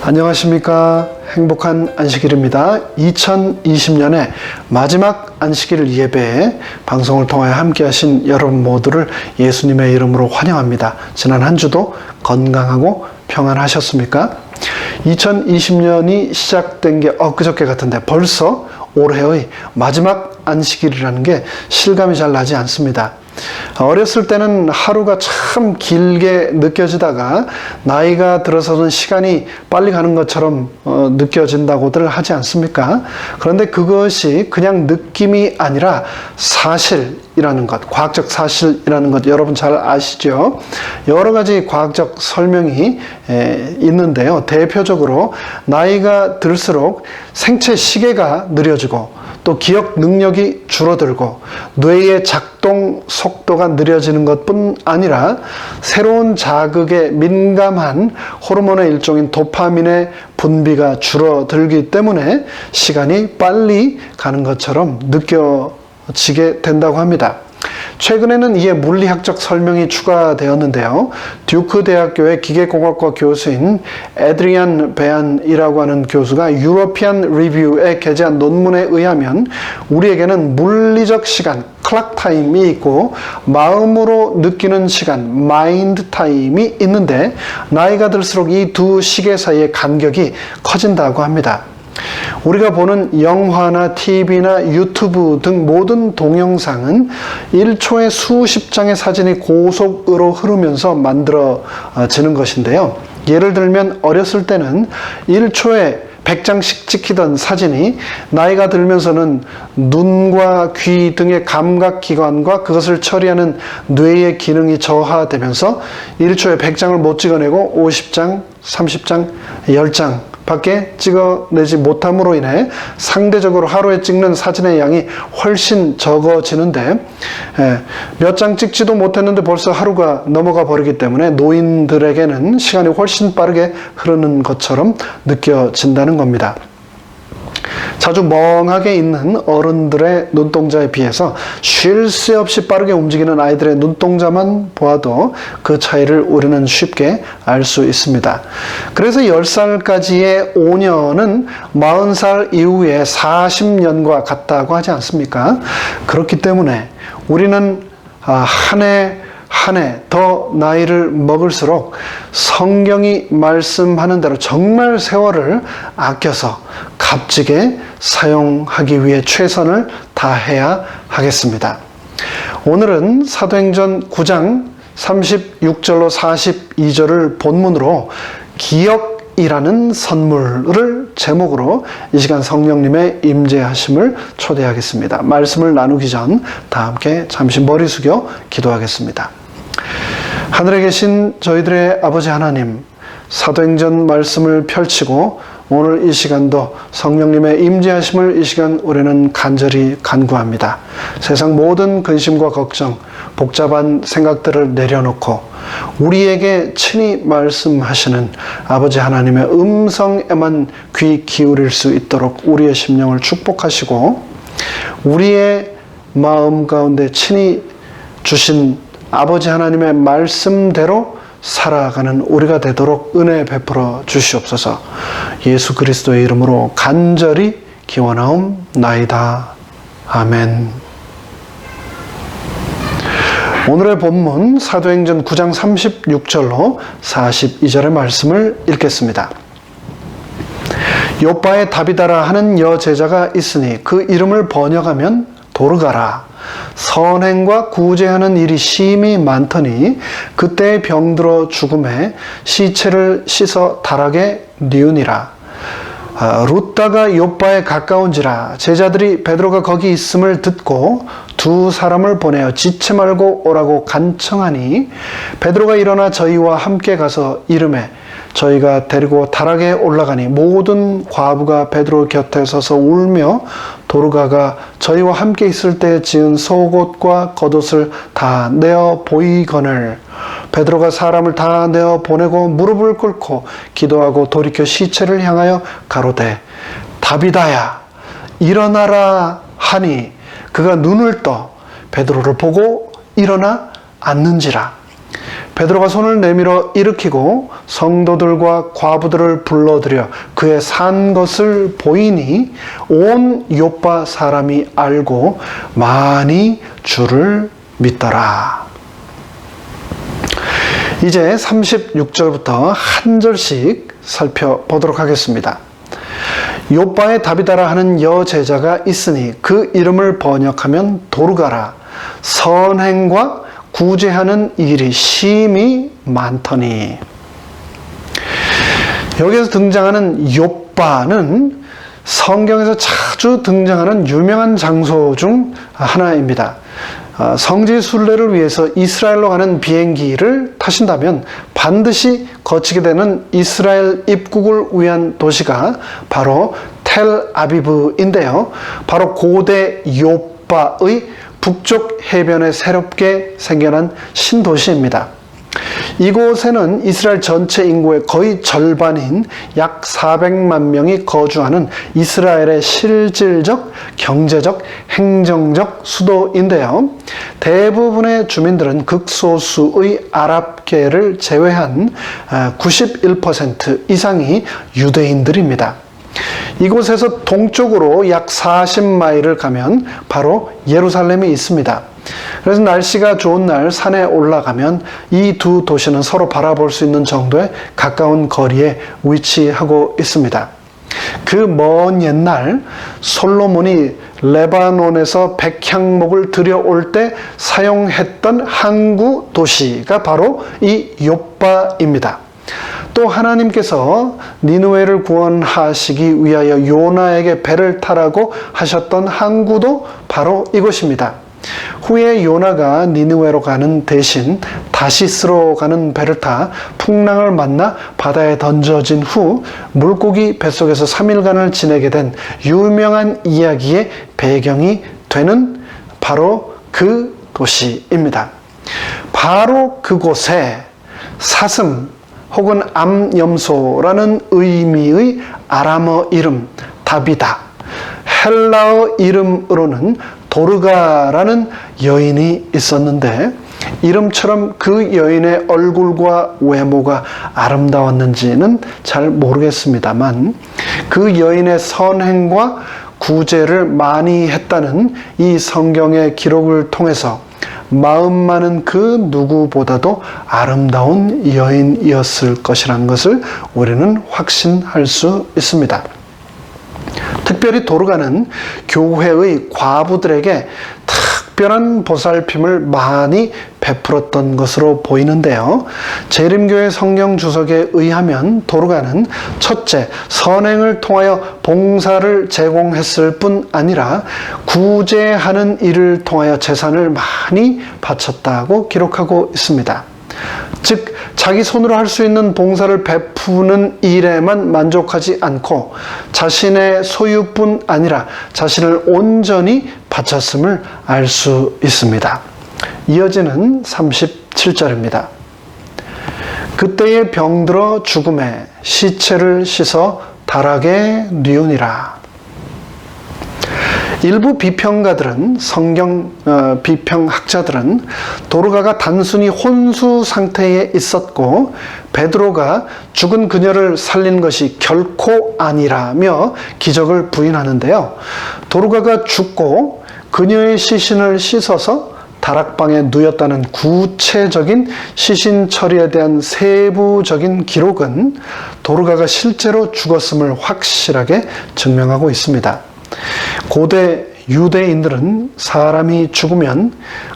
안녕하십니까. 행복한 안식일입니다. 2020년의 마지막 안식일 예배에 방송을 통하여 함께 하신 여러분 모두를 예수님의 이름으로 환영합니다. 지난 한 주도 건강하고 평안하셨습니까? 2020년이 시작된 게 엊그저께 같은데 벌써 올해의 마지막 안식일이라는 게 실감이 잘 나지 않습니다. 어렸을 때는 하루가 참 길게 느껴지다가 나이가 들어서는 시간이 빨리 가는 것처럼 느껴진다고들 하지 않습니까? 그런데 그것이 그냥 느낌이 아니라 사실이라는 것, 과학적 사실이라는 것 여러분 잘 아시죠? 여러 가지 과학적 설명이 있는데요. 대표적으로 나이가 들수록 생체 시계가 느려지고 또 기억 능력이 줄어들고 뇌의 작동 속도가 느려지는 것뿐 아니라 새로운 자극에 민감한 호르몬의 일종인 도파민의 분비가 줄어들기 때문에 시간이 빨리 가는 것처럼 느껴지게 된다고 합니다. 최근에는 이에 물리학적 설명이 추가되었는데요. 듀크 대학교의 기계공학과 교수인 에드리안 베안이라고 하는 교수가 유러피안 리뷰에 게재한 논문에 의하면 우리에게는 물리적 시간, 클락 타임이 있고 마음으로 느끼는 시간, 마인드 타임이 있는데 나이가 들수록 이 두 시계 사이의 간격이 커진다고 합니다. 우리가 보는 영화나 TV나 유튜브 등 모든 동영상은 1초에 수십 장의 사진이 고속으로 흐르면서 만들어지는 것인데요. 예를 들면 어렸을 때는 1초에 100장씩 찍히던 사진이 나이가 들면서는 눈과 귀 등의 감각기관과 그것을 처리하는 뇌의 기능이 저하되면서 1초에 100장을 못 찍어내고 50장, 30장, 10장 밖에 찍어내지 못함으로 인해 상대적으로 하루에 찍는 사진의 양이 훨씬 적어지는데 몇 장 찍지도 못했는데 벌써 하루가 넘어가 버리기 때문에 노인들에게는 시간이 훨씬 빠르게 흐르는 것처럼 느껴진다는 겁니다. 자주 멍하게 있는 어른들의 눈동자에 비해서 쉴 새 없이 빠르게 움직이는 아이들의 눈동자만 보아도 그 차이를 우리는 쉽게 알 수 있습니다. 그래서 10살까지의 5년은 40살 이후에 40년과 같다고 하지 않습니까? 그렇기 때문에 우리는 한 해 더 나이를 먹을수록 성경이 말씀하는 대로 정말 세월을 아껴서 값지게 사용하기 위해 최선을 다해야 하겠습니다. 오늘은 사도행전 9장 36절로 42절을 본문으로 기억이라는 선물을 제목으로 이 시간 성령님의 임재하심을 초대하겠습니다. 말씀을 나누기 전 다 함께 잠시 머리 숙여 기도하겠습니다. 하늘에 계신 저희들의 아버지 하나님, 사도행전 말씀을 펼치고 오늘 이 시간도 성령님의 임재하심을 이 시간 우리는 간절히 간구합니다. 세상 모든 근심과 걱정, 복잡한 생각들을 내려놓고 우리에게 친히 말씀하시는 아버지 하나님의 음성에만 귀 기울일 수 있도록 우리의 심령을 축복하시고 우리의 마음 가운데 친히 주신 아버지 하나님의 말씀대로 살아가는 우리가 되도록 은혜 베풀어 주시옵소서. 예수 그리스도의 이름으로 간절히 기원하옵나이다. 아멘. 오늘의 본문 사도행전 9장 36절로 42절의 말씀을 읽겠습니다. 요빠에 다비다라 하는 여제자가 있으니 그 이름을 번역하면 도르가라. 선행과 구제하는 일이 심히 많더니 그때 병들어 죽음에 시체를 씻어 다락에 뉘우니라. 룻다가 요빠에 가까운지라 제자들이 베드로가 거기 있음을 듣고 두 사람을 보내어 지체 말고 오라고 간청하니 베드로가 일어나 저희와 함께 가서 이르매 저희가 데리고 다락에 올라가니 모든 과부가 베드로 곁에 서서 울며 도르가가 저희와 함께 있을 때 지은 속옷과 겉옷을 다 내어 보이거늘 베드로가 사람을 다 내어 보내고 무릎을 꿇고 기도하고 돌이켜 시체를 향하여 가로되 다비다야 일어나라 하니 그가 눈을 떠 베드로를 보고 일어나 앉는지라. 베드로가 손을 내밀어 일으키고 성도들과 과부들을 불러들여 그의 산 것을 보이니 온 요빠 사람이 알고 많이 주를 믿더라. 이제 36절부터 한 절씩 살펴보도록 하겠습니다. 요빠에 다비다라 하는 여제자가 있으니 그 이름을 번역하면 도르가라. 선행과 구제하는 일이 심히 많더니. 여기서 등장하는 요빠는 성경에서 자주 등장하는 유명한 장소 중 하나입니다. 성지 순례를 위해서 이스라엘로 가는 비행기를 타신다면 반드시 거치게 되는 이스라엘 입국을 위한 도시가 바로 텔아비브인데요. 바로 고대 요빠의 북쪽 해변에 새롭게 생겨난 신도시입니다. 이곳에는 이스라엘 전체 인구의 거의 절반인 약 400만 명이 거주하는 이스라엘의 실질적, 경제적, 행정적 수도인데요. 대부분의 주민들은 극소수의 아랍계를 제외한 91% 이상이 유대인들입니다. 이곳에서 동쪽으로 약 40마일을 가면 바로 예루살렘이 있습니다. 그래서 날씨가 좋은 날 산에 올라가면 이 두 도시는 서로 바라볼 수 있는 정도의 가까운 거리에 위치하고 있습니다. 그 먼 옛날 솔로몬이 레바논에서 백향목을 들여올 때 사용했던 항구 도시가 바로 이 요빠입니다. 또 하나님께서 니느웨를 구원하시기 위하여 요나에게 배를 타라고 하셨던 항구도 바로 이곳입니다. 후에 요나가 니느웨로 가는 대신 다시스로 가는 배를 타 풍랑을 만나 바다에 던져진 후 물고기 뱃속에서 3일간을 지내게 된 유명한 이야기의 배경이 되는 바로 그 도시입니다. 바로 그곳에 사슴 혹은 암염소라는 의미의 아람어 이름 다비다, 헬라어 이름으로는 도르가라는 여인이 있었는데 이름처럼 그 여인의 얼굴과 외모가 아름다웠는지는 잘 모르겠습니다만 그 여인의 선행과 구제를 많이 했다는 이 성경의 기록을 통해서 마음 많은 그 누구보다도 아름다운 여인이었을 것이라는 것을 우리는 확신할 수 있습니다. 특별히 도르가는 교회의 과부들에게 특별한 보살핌을 많이 베풀었던 것으로 보이는데요. 재림교회 성경 주석에 의하면 도르가는 첫째, 선행을 통하여 봉사를 제공했을 뿐 아니라 구제하는 일을 통하여 재산을 많이 바쳤다고 기록하고 있습니다. 즉 자기 손으로 할 수 있는 봉사를 베푸는 일에만 만족하지 않고 자신의 소유뿐 아니라 자신을 온전히 바쳤음을 알 수 있습니다. 이어지는 37절입니다. 그때에 병들어 죽음에 시체를 씻어 다락에 뉘우니라. 일부 비평가들은 성경 비평학자들은 도르가가 단순히 혼수 상태에 있었고 베드로가 죽은 그녀를 살린 것이 결코 아니라며 기적을 부인하는데요. 도르가가 죽고 그녀의 시신을 씻어서 다락방에 누였다는 구체적인 시신 처리에 대한 세부적인 기록은 도르가가 실제로 죽었음을 확실하게 증명하고 있습니다. 고대 유대인들은 사람이 죽으면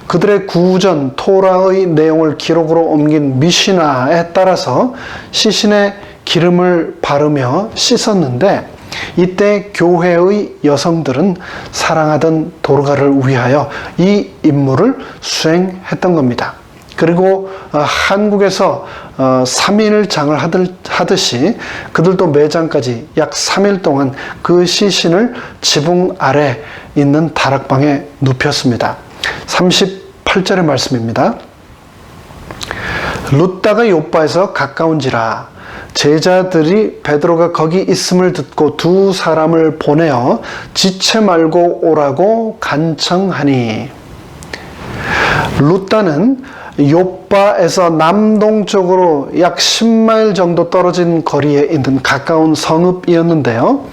그들의 구전 토라의 내용을 기록으로 옮긴 미시나에 따라서 시신에 기름을 바르며 씻었는데 이때 교회의 여성들은 사랑하던 도르가를 위하여 이 임무를 수행했던 겁니다. 그리고 한국에서 3일장을 하듯이 그들도 매장까지 약 3일 동안 그 시신을 지붕 아래 있는 다락방에 눕혔습니다. 38절의 말씀입니다. 룻다가 요빠에서 가까운지라 제자들이 베드로가 거기 있음을 듣고 두 사람을 보내어 지체 말고 오라고 간청하니. 룻다는 욥바에서 남동쪽으로 약 10마일 정도 떨어진 거리에 있는 가까운 성읍이었는데요.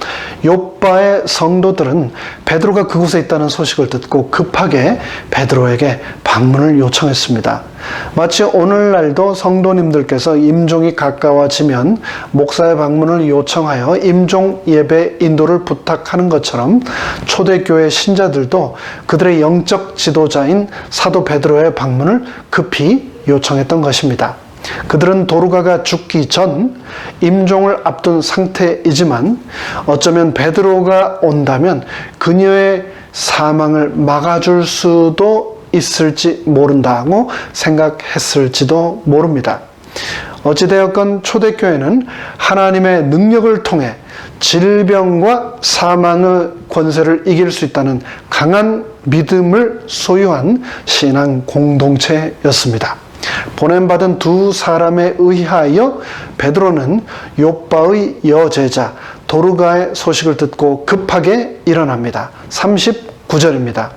욥바의 성도들은 베드로가 그곳에 있다는 소식을 듣고 급하게 베드로에게 방문을 요청했습니다. 마치 오늘날도 성도님들께서 임종이 가까워지면 목사의 방문을 요청하여 임종 예배 인도를 부탁하는 것처럼 초대교회 신자들도 그들의 영적 지도자인 사도 베드로의 방문을 급히 요청했던 것입니다. 그들은 도르가가 죽기 전 임종을 앞둔 상태이지만 어쩌면 베드로가 온다면 그녀의 사망을 막아줄 수도 있을지 모른다고 생각했을지도 모릅니다. 어찌되었건 초대교회는 하나님의 능력을 통해 질병과 사망의 권세를 이길 수 있다는 강한 믿음을 소유한 신앙 공동체였습니다. 보냄받은 두 사람에 의하여 베드로는 욥바의 여제자 도르가의 소식을 듣고 급하게 일어납니다. 39절입니다.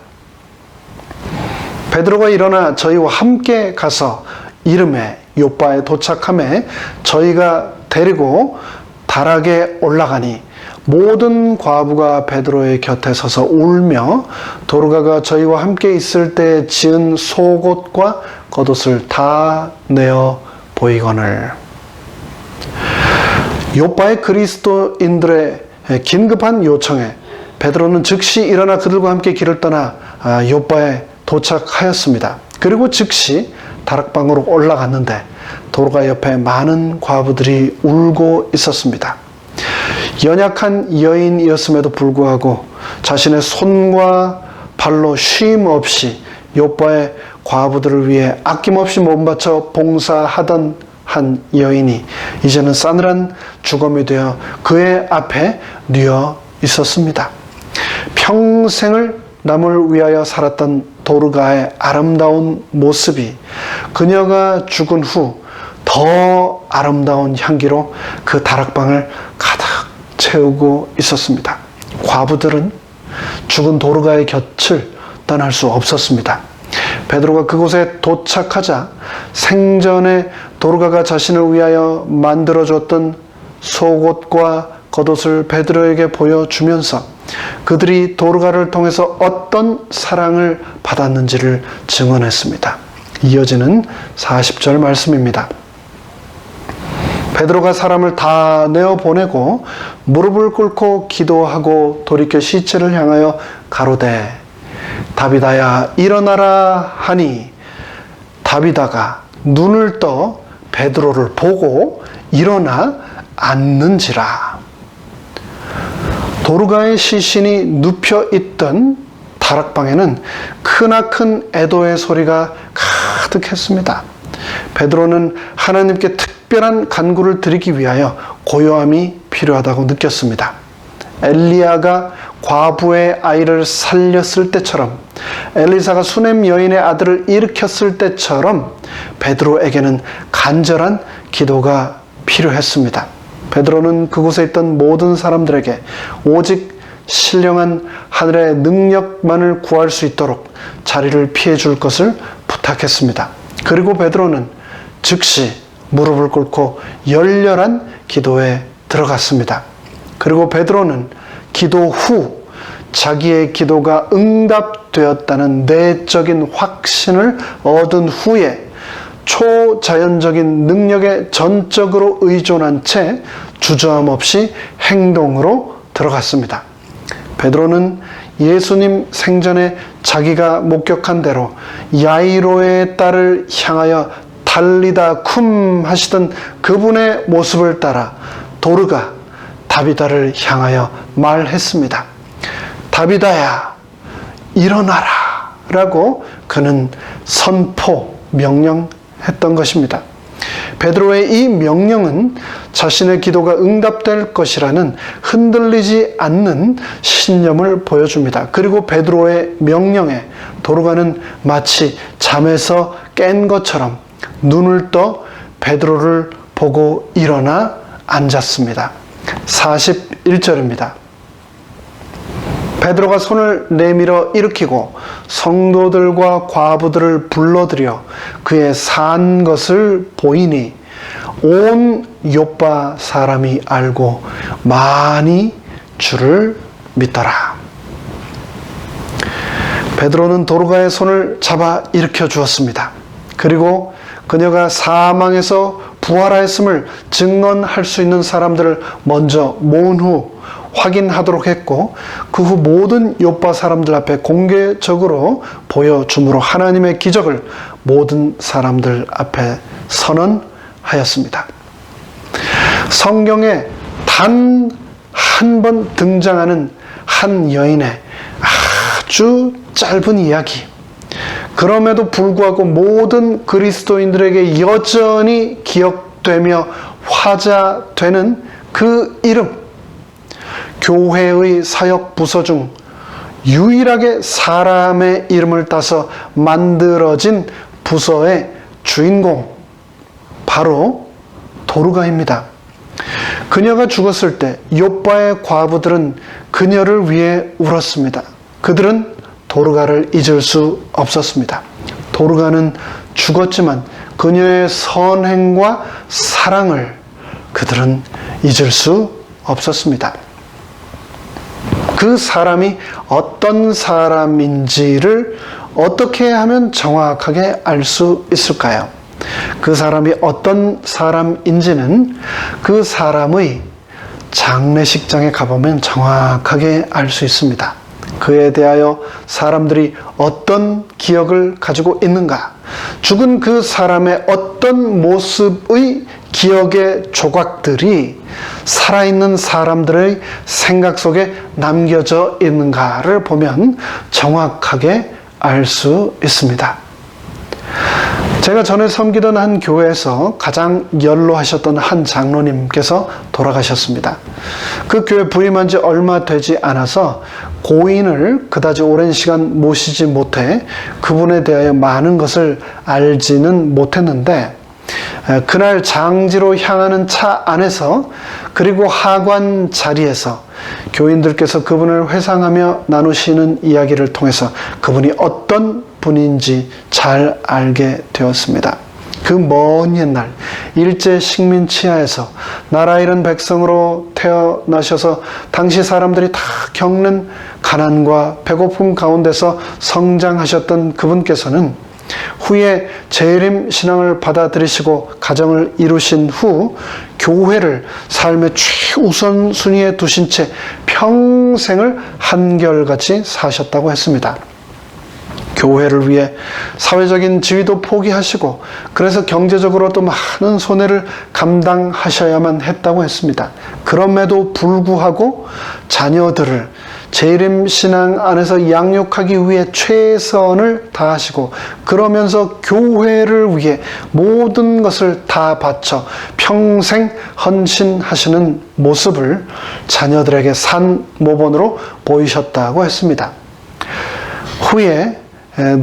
베드로가 일어나 저희와 함께 가서 이름에 욥바에 도착함에 저희가 데리고 다락에 올라가니 모든 과부가 베드로의 곁에 서서 울며 도르가가 저희와 함께 있을 때 지은 속옷과 겉옷을 다 내어 보이거늘. 욥바의 그리스도인들의 긴급한 요청에 베드로는 즉시 일어나 그들과 함께 길을 떠나 욥바에 도착하였습니다. 그리고 즉시 다락방으로 올라갔는데 도르가 옆에 많은 과부들이 울고 있었습니다. 연약한 여인이었음에도 불구하고 자신의 손과 발로 쉼 없이 욥바의 과부들을 위해 아낌없이 몸바쳐 봉사하던 한 여인이 이제는 싸늘한 주검이 되어 그의 앞에 뉘어 있었습니다. 평생을 남을 위하여 살았던 도르가의 아름다운 모습이 그녀가 죽은 후 더 아름다운 향기로 그 다락방을 가득 채우고 있었습니다. 과부들은 죽은 도르가의 곁을 떠날 수 없었습니다. 베드로가 그곳에 도착하자 생전에 도르가가 자신을 위하여 만들어줬던 속옷과 겉옷을 베드로에게 보여주면서 그들이 도르가를 통해서 어떤 사랑을 받았는지를 증언했습니다. 이어지는 40절 말씀입니다. 베드로가 사람을 다 내어보내고 무릎을 꿇고 기도하고 돌이켜 시체를 향하여 가로되 다비다야 일어나라 하니 다비다가 눈을 떠 베드로를 보고 일어나 앉는지라. 도르가의 시신이 눕혀있던 다락방에는 크나큰 애도의 소리가 가득했습니다. 베드로는 하나님께 특별한 간구를 드리기 위하여 고요함이 필요하다고 느꼈습니다. 엘리야가 과부의 아이를 살렸을 때처럼 엘리사가 수넴 여인의 아들을 일으켰을 때처럼 베드로에게는 간절한 기도가 필요했습니다. 베드로는 그곳에 있던 모든 사람들에게 오직 신령한 하늘의 능력만을 구할 수 있도록 자리를 피해 줄 것을 부탁했습니다. 그리고 베드로는 즉시 무릎을 꿇고 열렬한 기도에 들어갔습니다. 그리고 베드로는 기도 후 자기의 기도가 응답되었다는 내적인 확신을 얻은 후에 초자연적인 능력에 전적으로 의존한 채 주저함 없이 행동으로 들어갔습니다. 베드로는 예수님 생전에 자기가 목격한 대로 야이로의 딸을 향하여 달리다 쿰 하시던 그분의 모습을 따라 도르가 다비다를 향하여 말했습니다. 다비다야 일어나라 라고 그는 선포 명령했던 것입니다. 베드로의 이 명령은 자신의 기도가 응답될 것이라는 흔들리지 않는 신념을 보여줍니다. 그리고 베드로의 명령에 도르가는 마치 잠에서 깬 것처럼 눈을 떠 베드로를 보고 일어나 앉았습니다. 41절입니다. 베드로가 손을 내밀어 일으키고 성도들과 과부들을 불러들여 그의 산 것을 보이니 온 욥바 사람이 알고 많이 주를 믿더라. 베드로는 도르가의 손을 잡아 일으켜 주었습니다. 그리고 그녀가 사망에서 부활하였음을 증언할 수 있는 사람들을 먼저 모은 후 확인하도록 했고, 그 후 모든 욥바 사람들 앞에 공개적으로 보여줌으로 하나님의 기적을 모든 사람들 앞에 선언하였습니다. 성경에 단 한 번 등장하는 한 여인의 아주 짧은 이야기, 그럼에도 불구하고 모든 그리스도인들에게 여전히 기억되며 화자되는 그 이름, 교회의 사역 부서 중 유일하게 사람의 이름을 따서 만들어진 부서의 주인공, 바로 도르가입니다. 그녀가 죽었을 때 욥바의 과부들은 그녀를 위해 울었습니다. 그들은 도르가를 잊을 수 없었습니다. 도르가는 죽었지만 그녀의 선행과 사랑을 그들은 잊을 수 없었습니다. 그 사람이 어떤 사람인지를 어떻게 하면 정확하게 알 수 있을까요? 그 사람이 어떤 사람인지는 그 사람의 장례식장에 가보면 정확하게 알 수 있습니다. 그에 대하여 사람들이 어떤 기억을 가지고 있는가? 죽은 그 사람의 어떤 모습의 기억의 조각들이 살아있는 사람들의 생각 속에 남겨져 있는가를 보면 정확하게 알 수 있습니다. 제가 전에 섬기던 한 교회에서 가장 연로하셨던 한 장로님께서 돌아가셨습니다. 그 교회 부임한 지 얼마 되지 않아서 고인을 그다지 오랜 시간 모시지 못해 그분에 대하여 많은 것을 알지는 못했는데, 그날 장지로 향하는 차 안에서 그리고 하관 자리에서 교인들께서 그분을 회상하며 나누시는 이야기를 통해서 그분이 어떤 분인지 잘 알게 되었습니다. 그 먼 옛날 일제 식민 치하에서 나라 잃은 백성으로 태어나셔서 당시 사람들이 다 겪는 가난과 배고픔 가운데서 성장하셨던 그분께서는 후에 재림 신앙을 받아들이시고 가정을 이루신 후 교회를 삶의 최우선순위에 두신 채 평생을 한결같이 사셨다고 했습니다. 교회를 위해 사회적인 지위도 포기하시고 그래서 경제적으로도 많은 손해를 감당하셔야만 했다고 했습니다. 그럼에도 불구하고 자녀들을 재림 신앙 안에서 양육하기 위해 최선을 다하시고 그러면서 교회를 위해 모든 것을 다 바쳐 평생 헌신하시는 모습을 자녀들에게 산모본으로 보이셨다고 했습니다. 후에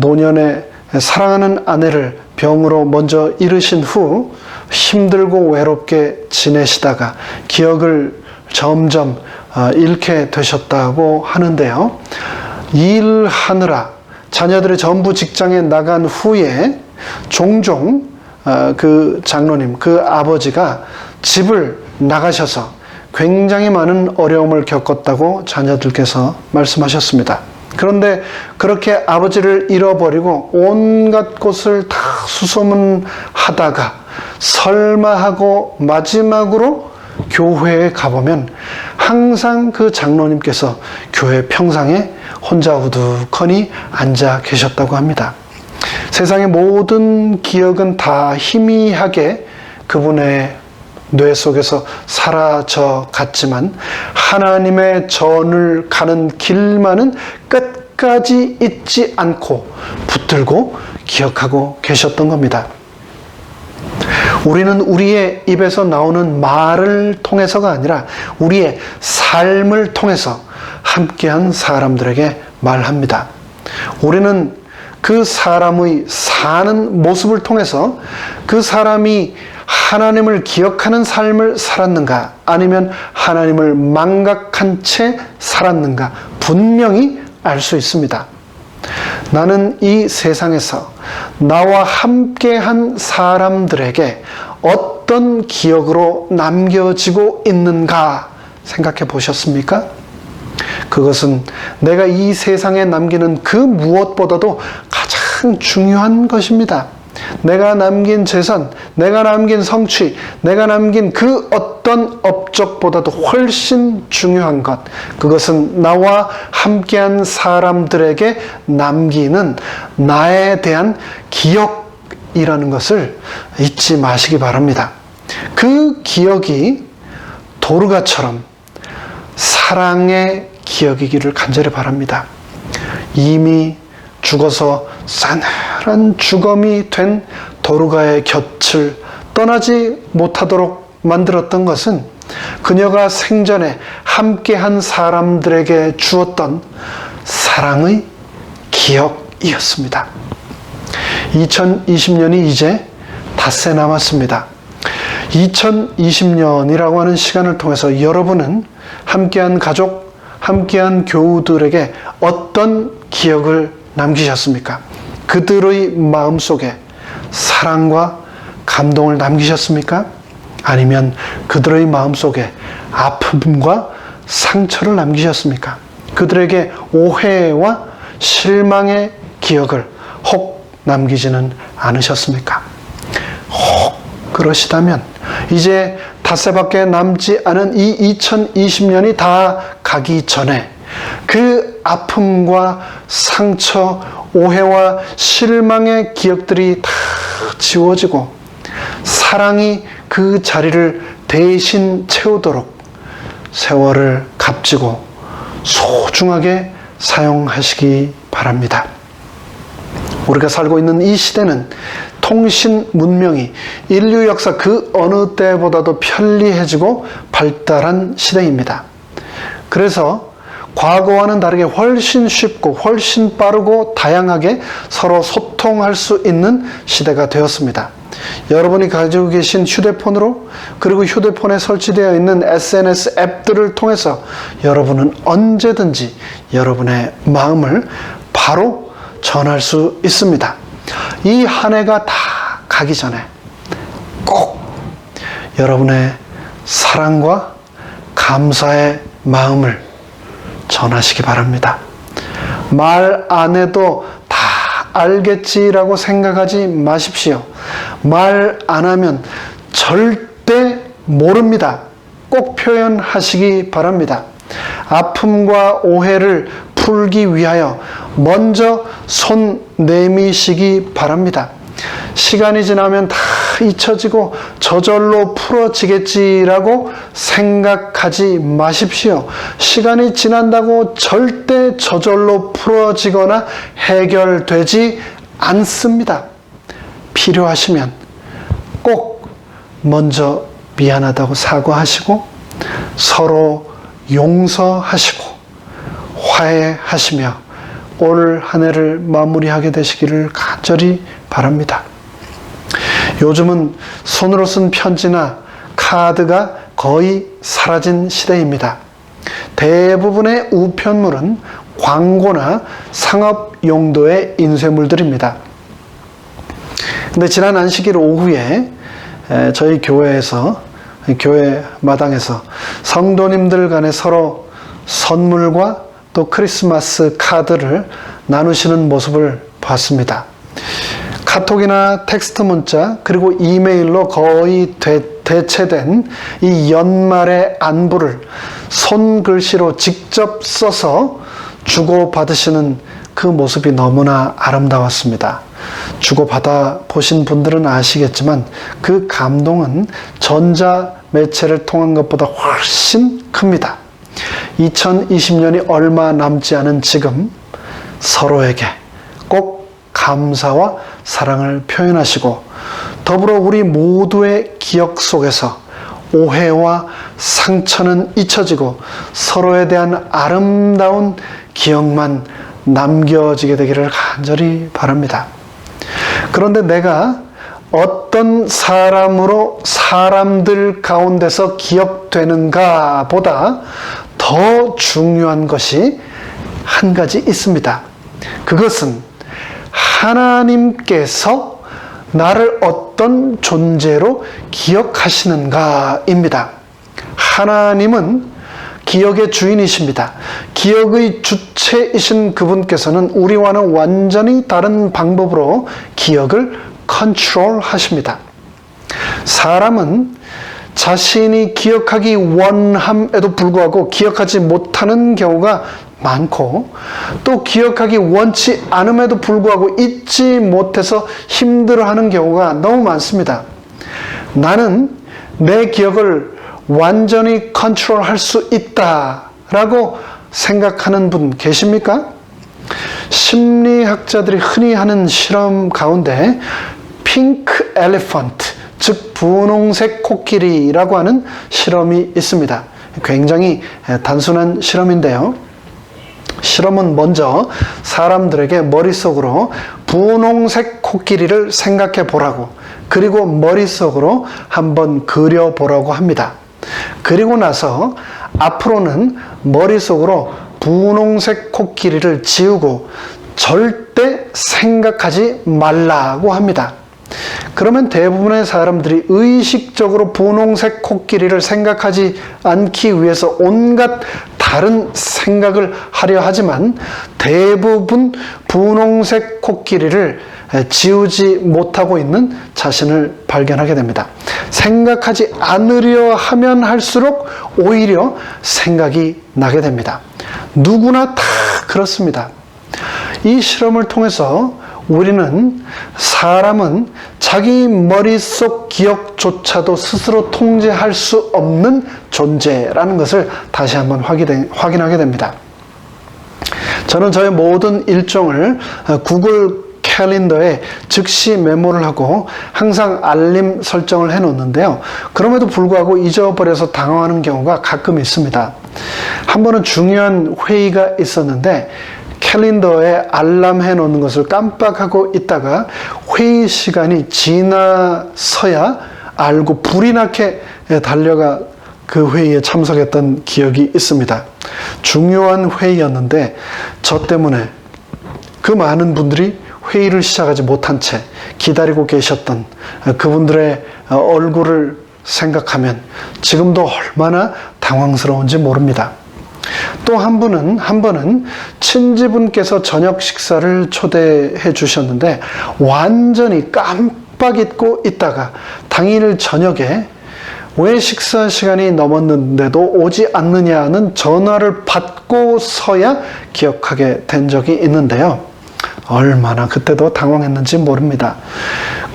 노년에 사랑하는 아내를 병으로 먼저 잃으신 후 힘들고 외롭게 지내시다가 기억을 점점 잃게 되셨다고 하는데요. 일하느라 자녀들이 전부 직장에 나간 후에 종종 그 장로님, 그 아버지가 집을 나가셔서 굉장히 많은 어려움을 겪었다고 자녀들께서 말씀하셨습니다. 그런데 그렇게 아버지를 잃어버리고 온갖 곳을 다 수소문하다가 설마 하고 마지막으로 교회에 가보면 항상 그 장로님께서 교회 평상에 혼자 우두커니 앉아 계셨다고 합니다. 세상의 모든 기억은 다 희미하게 그분의 뇌 속에서 사라져 갔지만 하나님의 전을 가는 길만은 끝까지 잊지 않고 붙들고 기억하고 계셨던 겁니다. 우리는 우리의 입에서 나오는 말을 통해서가 아니라 우리의 삶을 통해서 함께한 사람들에게 말합니다. 우리는 그 사람의 사는 모습을 통해서 그 사람이 하나님을 기억하는 삶을 살았는가, 아니면 하나님을 망각한 채 살았는가 분명히 알 수 있습니다. 나는 이 세상에서 나와 함께한 사람들에게 어떤 기억으로 남겨지고 있는가 생각해 보셨습니까? 그것은 내가 이 세상에 남기는 그 무엇보다도 가장 중요한 것입니다. 내가 남긴 재산, 내가 남긴 성취, 내가 남긴 그 어떤 업적보다도 훨씬 중요한 것, 그것은 나와 함께한 사람들에게 남기는 나에 대한 기억이라는 것을 잊지 마시기 바랍니다. 그 기억이 도르가처럼 사랑의 기억이기를 간절히 바랍니다. 이미 죽어서 싸늘한 주검이 된 도르가의 곁을 떠나지 못하도록 만들었던 것은 그녀가 생전에 함께한 사람들에게 주었던 사랑의 기억이었습니다. 2020년이 이제 닷새 남았습니다. 2020년이라고 하는 시간을 통해서 여러분은 함께한 가족, 함께한 교우들에게 어떤 기억을 남기셨습니까? 그들의 마음속에 사랑과 감동을 남기셨습니까? 아니면 그들의 마음속에 아픔과 상처를 남기셨습니까? 그들에게 오해와 실망의 기억을 혹 남기지는 않으셨습니까? 혹 그러시다면 이제 닷새밖에 남지 않은 이 2020년이 다 가기 전에 그 아픔과 상처, 오해와 실망의 기억들이 다 지워지고 사랑이 그 자리를 대신 채우도록 세월을 값지고 소중하게 사용하시기 바랍니다. 우리가 살고 있는 이 시대는 통신 문명이 인류 역사 그 어느 때보다도 편리해지고 발달한 시대입니다. 그래서 과거와는 다르게 훨씬 쉽고 훨씬 빠르고 다양하게 서로 소통할 수 있는 시대가 되었습니다. 여러분이 가지고 계신 휴대폰으로, 그리고 휴대폰에 설치되어 있는 SNS 앱들을 통해서 여러분은 언제든지 여러분의 마음을 바로 전할 수 있습니다. 이 한 해가 다 가기 전에 꼭 여러분의 사랑과 감사의 마음을 전하시기 바랍니다. 말 안 해도 다 알겠지라고 생각하지 마십시오. 말 안 하면 절대 모릅니다. 꼭 표현하시기 바랍니다. 아픔과 오해를 풀기 위하여 먼저 손 내미시기 바랍니다. 시간이 지나면 다 잊혀지고 저절로 풀어지겠지라고 생각하지 마십시오. 시간이 지난다고 절대 저절로 풀어지거나 해결되지 않습니다. 필요하시면 꼭 먼저 미안하다고 사과하시고 서로 용서하시고 화해하시며 올 한 해를 마무리하게 되시기를 간절히 바랍니다. 요즘은 손으로 쓴 편지나 카드가 거의 사라진 시대입니다. 대부분의 우편물은 광고나 상업 용도의 인쇄물들입니다. 근데 지난 안식일 오후에 저희 교회에서, 교회 마당에서 성도님들 간에 서로 선물과 또 크리스마스 카드를 나누시는 모습을 봤습니다. 카톡이나 텍스트 문자 그리고 이메일로 거의 대체된 이 연말의 안부를 손글씨로 직접 써서 주고받으시는 그 모습이 너무나 아름다웠습니다. 주고받아 보신 분들은 아시겠지만 그 감동은 전자 매체를 통한 것보다 훨씬 큽니다. 2020년이 얼마 남지 않은 지금 서로에게 꼭 감사와 사랑을 표현하시고 더불어 우리 모두의 기억 속에서 오해와 상처는 잊혀지고 서로에 대한 아름다운 기억만 남겨지게 되기를 간절히 바랍니다. 그런데 내가 어떤 사람으로 사람들 가운데서 기억되는가 보다 더 중요한 것이 한 가지 있습니다. 그것은 하나님께서 나를 어떤 존재로 기억하시는가입니다. 하나님은 기억의 주인이십니다. 기억의 주체이신 그분께서는 우리와는 완전히 다른 방법으로 기억을 컨트롤하십니다. 사람은 자신이 기억하기 원함에도 불구하고 기억하지 못하는 경우가 많고, 또 기억하기 원치 않음에도 불구하고 잊지 못해서 힘들어하는 경우가 너무 많습니다. 나는 내 기억을 완전히 컨트롤할 수 있다라고 생각하는 분 계십니까? 심리학자들이 흔히 하는 실험 가운데 핑크 엘리펀트, 즉 분홍색 코끼리라고 하는 실험이 있습니다. 굉장히 단순한 실험인데요. 실험은 먼저 사람들에게 머릿속으로 분홍색 코끼리를 생각해 보라고, 그리고 머릿속으로 한번 그려보라고 합니다. 그리고 나서 앞으로는 머릿속으로 분홍색 코끼리를 지우고 절대 생각하지 말라고 합니다. 그러면 대부분의 사람들이 의식적으로 분홍색 코끼리를 생각하지 않기 위해서 온갖 다른 생각을 하려 하지만, 대부분 분홍색 코끼리를 지우지 못하고 있는 자신을 발견하게 됩니다. 생각하지 않으려 하면 할수록 오히려 생각이 나게 됩니다. 누구나 다 그렇습니다. 이 실험을 통해서 우리는 사람은 자기 머릿속 기억조차도 스스로 통제할 수 없는 존재라는 것을 다시 한번 확인하게 됩니다. 저는 저의 모든 일정을 구글 캘린더에 즉시 메모를 하고 항상 알림 설정을 해 놓는데요. 그럼에도 불구하고 잊어버려서 당황하는 경우가 가끔 있습니다. 한 번은 중요한 회의가 있었는데 캘린더에 알람해 놓는 것을 깜빡하고 있다가 회의 시간이 지나서야 알고 불이 나게 달려가 그 회의에 참석했던 기억이 있습니다. 중요한 회의였는데 저 때문에 그 많은 분들이 회의를 시작하지 못한 채 기다리고 계셨던 그분들의 얼굴을 생각하면 지금도 얼마나 당황스러운지 모릅니다. 또 한 번은 친지분께서 저녁 식사를 초대해 주셨는데 완전히 깜빡 잊고 있다가 당일 저녁에 왜 식사 시간이 넘었는데도 오지 않느냐는 전화를 받고서야 기억하게 된 적이 있는데요. 얼마나 그때도 당황했는지 모릅니다.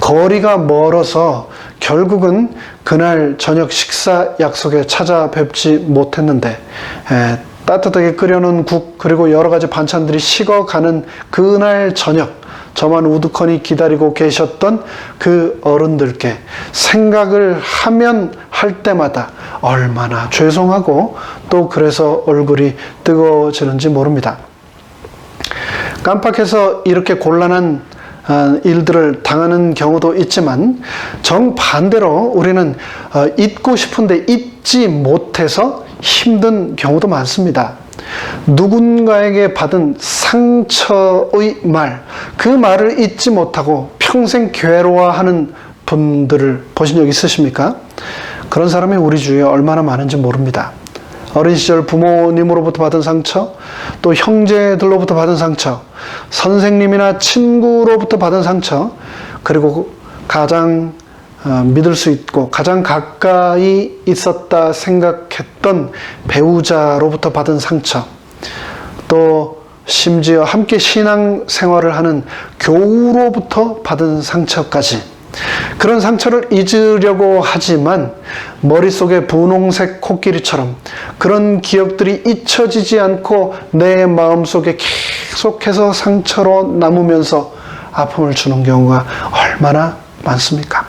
거리가 멀어서 결국은 그날 저녁 식사 약속에 찾아뵙지 못했는데 따뜻하게 끓여놓은 국 그리고 여러 가지 반찬들이 식어가는 그날 저녁, 저만 우두커니 기다리고 계셨던 그 어른들께 생각을 하면 할 때마다 얼마나 죄송하고 또 그래서 얼굴이 뜨거워지는지 모릅니다. 깜빡해서 이렇게 곤란한 일들을 당하는 경우도 있지만 정반대로 우리는 잊고 싶은데 잊지 못해서 힘든 경우도 많습니다. 누군가에게 받은 상처의 말, 그 말을 잊지 못하고 평생 괴로워하는 분들을 보신 적 있으십니까? 그런 사람이 우리 주위에 얼마나 많은지 모릅니다. 어린 시절 부모님으로부터 받은 상처, 또 형제들로부터 받은 상처, 선생님이나 친구로부터 받은 상처, 그리고 가장 믿을 수 있고 가장 가까이 있었다 생각했던 배우자로부터 받은 상처, 또 심지어 함께 신앙생활을 하는 교우로부터 받은 상처까지, 그런 상처를 잊으려고 하지만 머릿속에 분홍색 코끼리처럼 그런 기억들이 잊혀지지 않고 내 마음속에 계속해서 상처로 남으면서 아픔을 주는 경우가 얼마나 많습니까?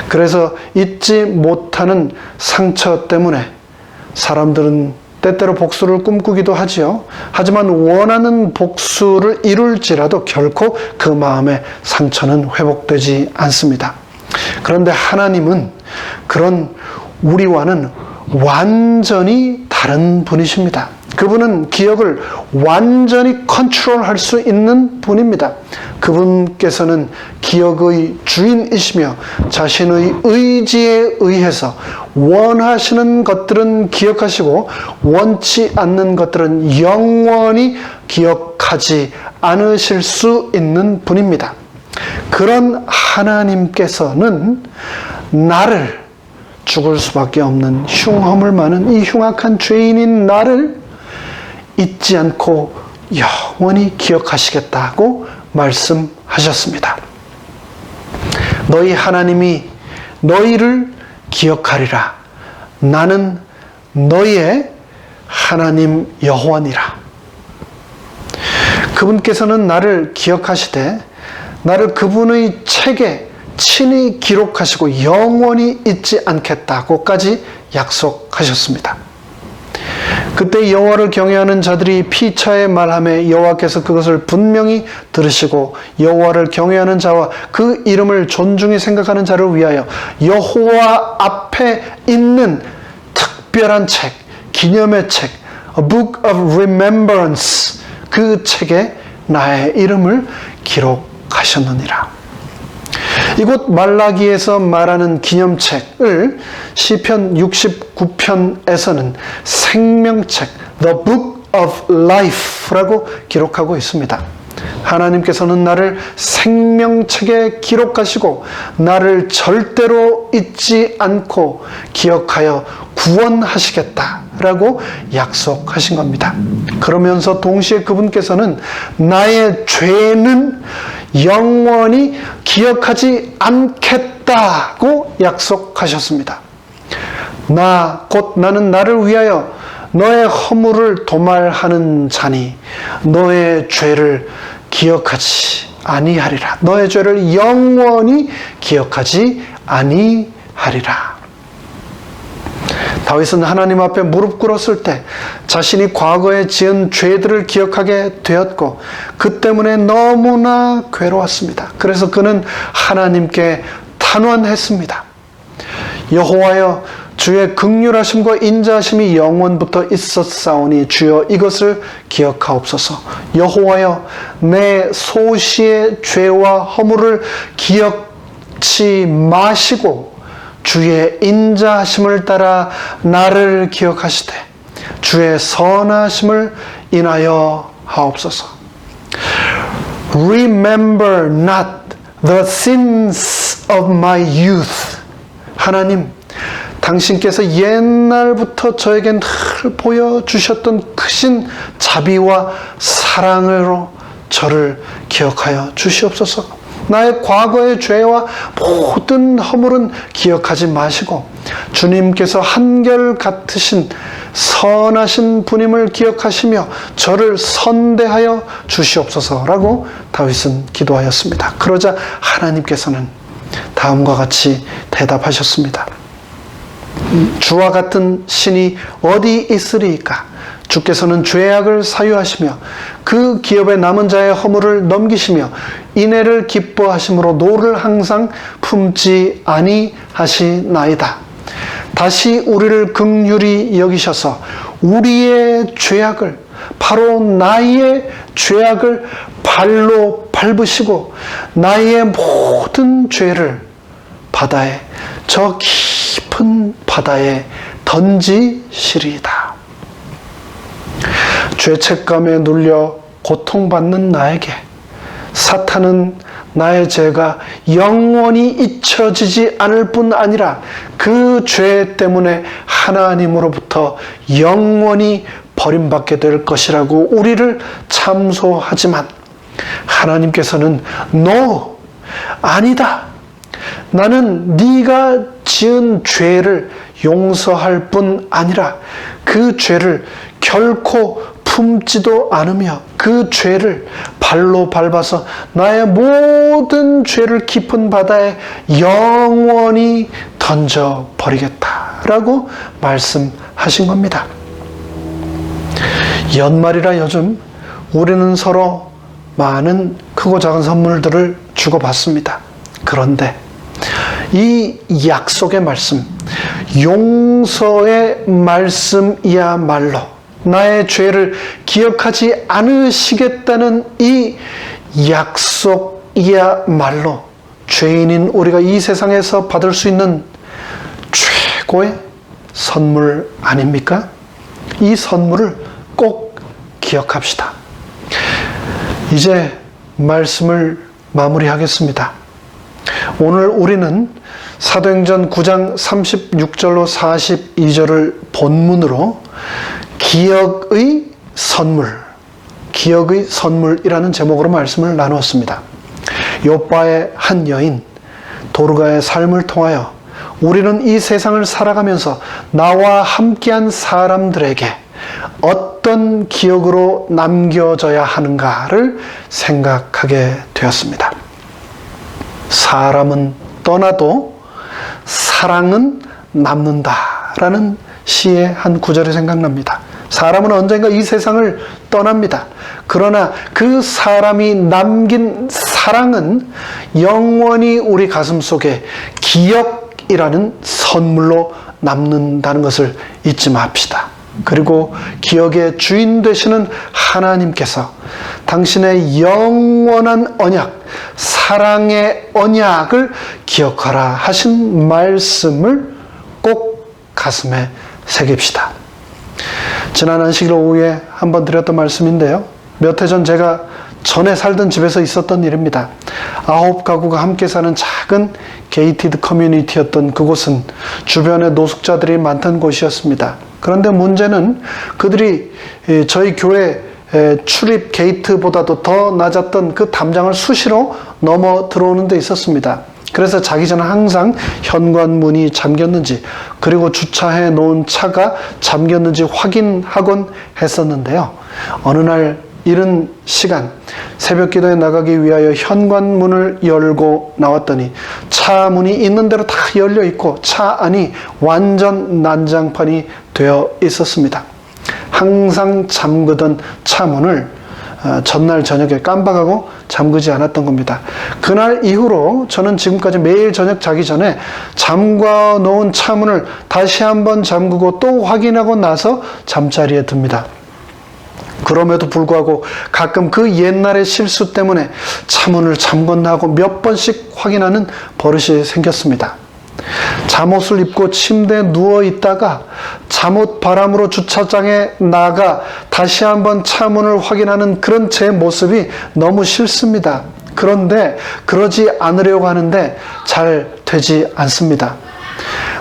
그래서 잊지 못하는 상처 때문에 사람들은 때때로 복수를 꿈꾸기도 하지요. 하지만 원하는 복수를 이룰지라도 결코 그 마음의 상처는 회복되지 않습니다. 그런데 하나님은 그런 우리와는 완전히 다른 분이십니다. 그분은 기억을 완전히 컨트롤할 수 있는 분입니다. 그분께서는 기억의 주인이시며 자신의 의지에 의해서 원하시는 것들은 기억하시고 원치 않는 것들은 영원히 기억하지 않으실 수 있는 분입니다. 그런 하나님께서는 나를, 죽을 수밖에 없는 흉허물 많은 이 흉악한 죄인인 나를 잊지 않고 영원히 기억하시겠다고 말씀하셨습니다. 너희 하나님이 너희를 기억하리라. 나는 너희의 하나님 여호와니라. 그분께서는 나를 기억하시되 나를 그분의 책에 친히 기록하시고 영원히 잊지 않겠다고까지 약속하셨습니다. 그때 여호와를 경외하는 자들이 피차에 말하매 여호와께서 그것을 분명히 들으시고 여호와를 경외하는 자와 그 이름을 존중히 생각하는 자를 위하여 여호와 앞에 있는 특별한 책, 기념의 책, A Book of Remembrance, 그 책에 나의 이름을 기록하셨느니라. 이곳 말라기에서 말하는 기념책을 시편 69편에서는 생명책, The Book of Life라고 기록하고 있습니다. 하나님께서는 나를 생명책에 기록하시고 나를 절대로 잊지 않고 기억하여 구원하시겠다라고 약속하신 겁니다. 그러면서 동시에 그분께서는 나의 죄는 영원히 기억하지 않겠다고 약속하셨습니다. 나는 나를 위하여 너의 허물을 도말하는 자니 너의 죄를 기억하지 아니하리라. 너의 죄를 영원히 기억하지 아니하리라. 다윗은 하나님 앞에 무릎 꿇었을 때 자신이 과거에 지은 죄들을 기억하게 되었고 그 때문에 너무나 괴로웠습니다. 그래서 그는 하나님께 탄원했습니다. 여호와여, 주의 긍휼하심과 인자하심이 영원부터 있었사오니 주여 이것을 기억하옵소서. 여호와여, 내 소시의 죄와 허물을 기억치 마시고 주의 인자하심을 따라 나를 기억하시되 주의 선하심을 인하여 하옵소서. Remember not the sins of my youth. 하나님, 당신께서 옛날부터 저에게 늘 보여주셨던 크신 자비와 사랑으로 저를 기억하여 주시옵소서. 나의 과거의 죄와 모든 허물은 기억하지 마시고 주님께서 한결같으신 선하신 분임을 기억하시며 저를 선대하여 주시옵소서라고 다윗은 기도하였습니다. 그러자 하나님께서는 다음과 같이 대답하셨습니다. 주와 같은 신이 어디 있으리이까? 주께서는 죄악을 사유하시며 그 기업에 남은 자의 허물을 넘기시며 인애를 기뻐하심으로 노를 항상 품지 아니하시나이다. 다시 우리를 긍휼히 여기셔서 우리의 죄악을, 바로 나의 죄악을 발로 밟으시고 나의 모든 죄를 바다에, 저 깊은 바다에 던지시리이다. 죄책감에 눌려 고통받는 나에게 사탄은 나의 죄가 영원히 잊혀지지 않을 뿐 아니라 그 죄 때문에 하나님으로부터 영원히 버림받게 될 것이라고 우리를 참소하지만 하나님께서는 No, 아니다. 나는 네가 지은 죄를 용서할 뿐 아니라 그 죄를 결코 품지도 않으며 그 죄를 발로 밟아서 나의 모든 죄를 깊은 바다에 영원히 던져버리겠다라고 말씀하신 겁니다. 연말이라 요즘 우리는 서로 많은 크고 작은 선물들을 주고받습니다. 그런데 이 약속의 말씀, 용서의 말씀이야말로 나의 죄를 기억하지 않으시겠다는 이 약속이야말로 죄인인 우리가 이 세상에서 받을 수 있는 최고의 선물 아닙니까? 이 선물을 꼭 기억합시다. 이제 말씀을 마무리하겠습니다. 오늘 우리는 사도행전 9장 36절로 42절을 본문으로 기억의 선물이라는 제목으로 말씀을 나누었습니다. 요빠의 한 여인 도르가의 삶을 통하여 우리는 이 세상을 살아가면서 나와 함께한 사람들에게 어떤 기억으로 남겨져야 하는가를 생각하게 되었습니다. 사람은 떠나도 사랑은 남는다라는 시의 한 구절이 생각납니다. 사람은 언젠가 이 세상을 떠납니다. 그러나 그 사람이 남긴 사랑은 영원히 우리 가슴 속에 기억이라는 선물로 남는다는 것을 잊지 맙시다. 그리고 기억의 주인 되시는 하나님께서 당신의 영원한 언약, 사랑의 언약을 기억하라 하신 말씀을 꼭 가슴에 새깁시다. 지난 안식일 오후에 한번 드렸던 말씀인데요. 몇 해 전 제가 전에 살던 집에서 있었던 일입니다. 9가구가 함께 사는 작은 게이티드 커뮤니티였던 그곳은 주변에 노숙자들이 많던 곳이었습니다. 그런데 문제는 그들이 저희 교회 출입 게이트보다도 더 낮았던 그 담장을 수시로 넘어 들어오는 데 있었습니다. 그래서 자기 전에 항상 현관문이 잠겼는지 그리고 주차해 놓은 차가 잠겼는지 확인하곤 했었는데요. 어느 날 이른 시간 새벽 기도에 나가기 위하여 현관문을 열고 나왔더니 차 문이 있는 대로 다 열려 있고 차 안이 완전 난장판이 되어 있었습니다. 항상 잠그던 차 문을 전날 저녁에 깜빡하고 잠그지 않았던 겁니다. 그날 이후로 저는 지금까지 매일 저녁 자기 전에 잠궈 놓은 차 문을 다시 한번 잠그고 또 확인하고 나서 잠자리에 듭니다. 그럼에도 불구하고 가끔 그 옛날의 실수 때문에 차문을 잠궜나 하고 몇 번씩 확인하는 버릇이 생겼습니다. 잠옷을 입고 침대에 누워 있다가 잠옷 바람으로 주차장에 나가 다시 한번 차문을 확인하는 그런 제 모습이 너무 싫습니다. 그런데 그러지 않으려고 하는데 잘 되지 않습니다.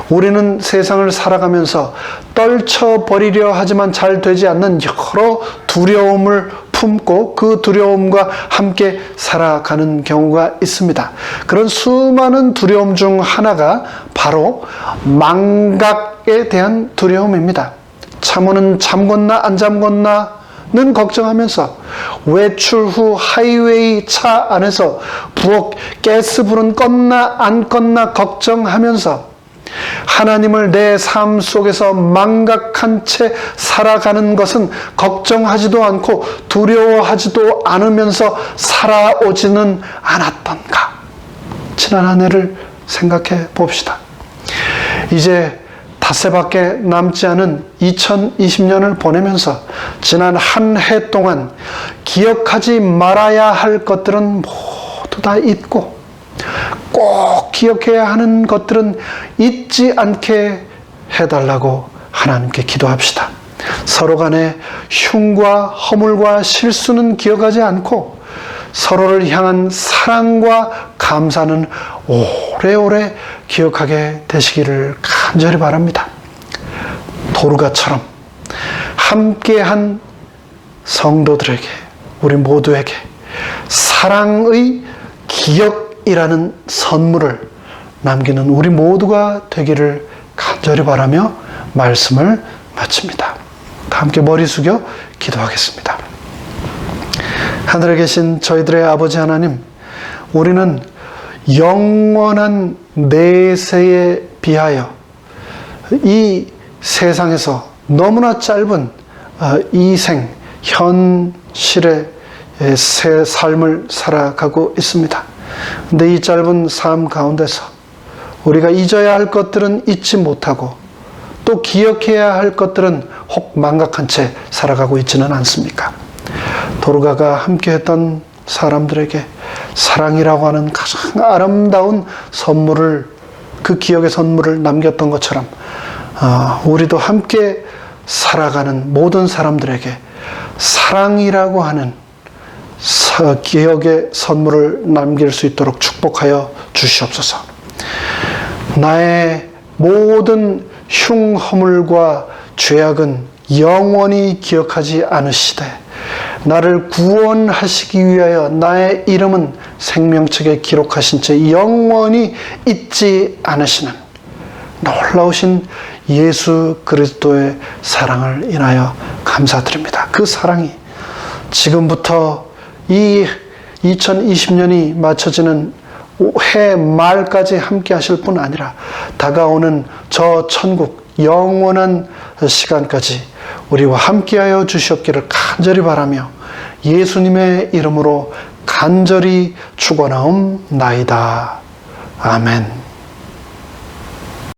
우리는 세상을 살아가면서 떨쳐버리려 하지만 잘 되지 않는 여러 두려움을 품고 그 두려움과 함께 살아가는 경우가 있습니다. 그런 수많은 두려움 중 하나가 바로 망각에 대한 두려움입니다. 차문은 잠궜나 안 잠궜나는 걱정하면서 외출 후 하이웨이 차 안에서 부엌 가스불은 껐나 안 껐나 걱정하면서 하나님을 내 삶 속에서 망각한 채 살아가는 것은 걱정하지도 않고 두려워하지도 않으면서 살아오지는 않았던가. 지난 한 해를 생각해 봅시다. 이제 닷새밖에 남지 않은 2020년을 보내면서 지난 한 해 동안 기억하지 말아야 할 것들은 모두 다 잊고 꼭 기억해야 하는 것들은 잊지 않게 해달라고 하나님께 기도합시다. 서로 간의 흉과 허물과 실수는 기억하지 않고 서로를 향한 사랑과 감사는 오래오래 기억하게 되시기를 간절히 바랍니다. 도르가처럼 함께한 성도들에게, 우리 모두에게 사랑의 기억이라는 선물을 남기는 우리 모두가 되기를 간절히 바라며 말씀을 마칩니다. 함께 머리 숙여 기도하겠습니다. 하늘에 계신 저희들의 아버지 하나님, 우리는 영원한 내세에 비하여 이 세상에서 너무나 짧은 이 생, 현실의 새 삶을 살아가고 있습니다. 근데 이 짧은 삶 가운데서 우리가 잊어야 할 것들은 잊지 못하고 또 기억해야 할 것들은 혹 망각한 채 살아가고 있지는 않습니까? 도르가가 함께했던 사람들에게 사랑이라고 하는 가장 아름다운 선물을, 그 기억의 선물을 남겼던 것처럼 우리도 함께 살아가는 모든 사람들에게 사랑이라고 하는 기억의 선물을 남길 수 있도록 축복하여 주시옵소서. 나의 모든 흉허물과 죄악은 영원히 기억하지 않으시되 나를 구원하시기 위하여 나의 이름은 생명책에 기록하신 채 영원히 잊지 않으시는 놀라우신 예수 그리스도의 사랑을 인하여 감사드립니다. 그 사랑이 지금부터 이 2020년이 맞춰지는 해 말까지 함께 하실 뿐 아니라 다가오는 저 천국 영원한 시간까지 우리와 함께하여 주시옵기를 간절히 바라며 예수님의 이름으로 간절히 축원하옵나이다. 아멘.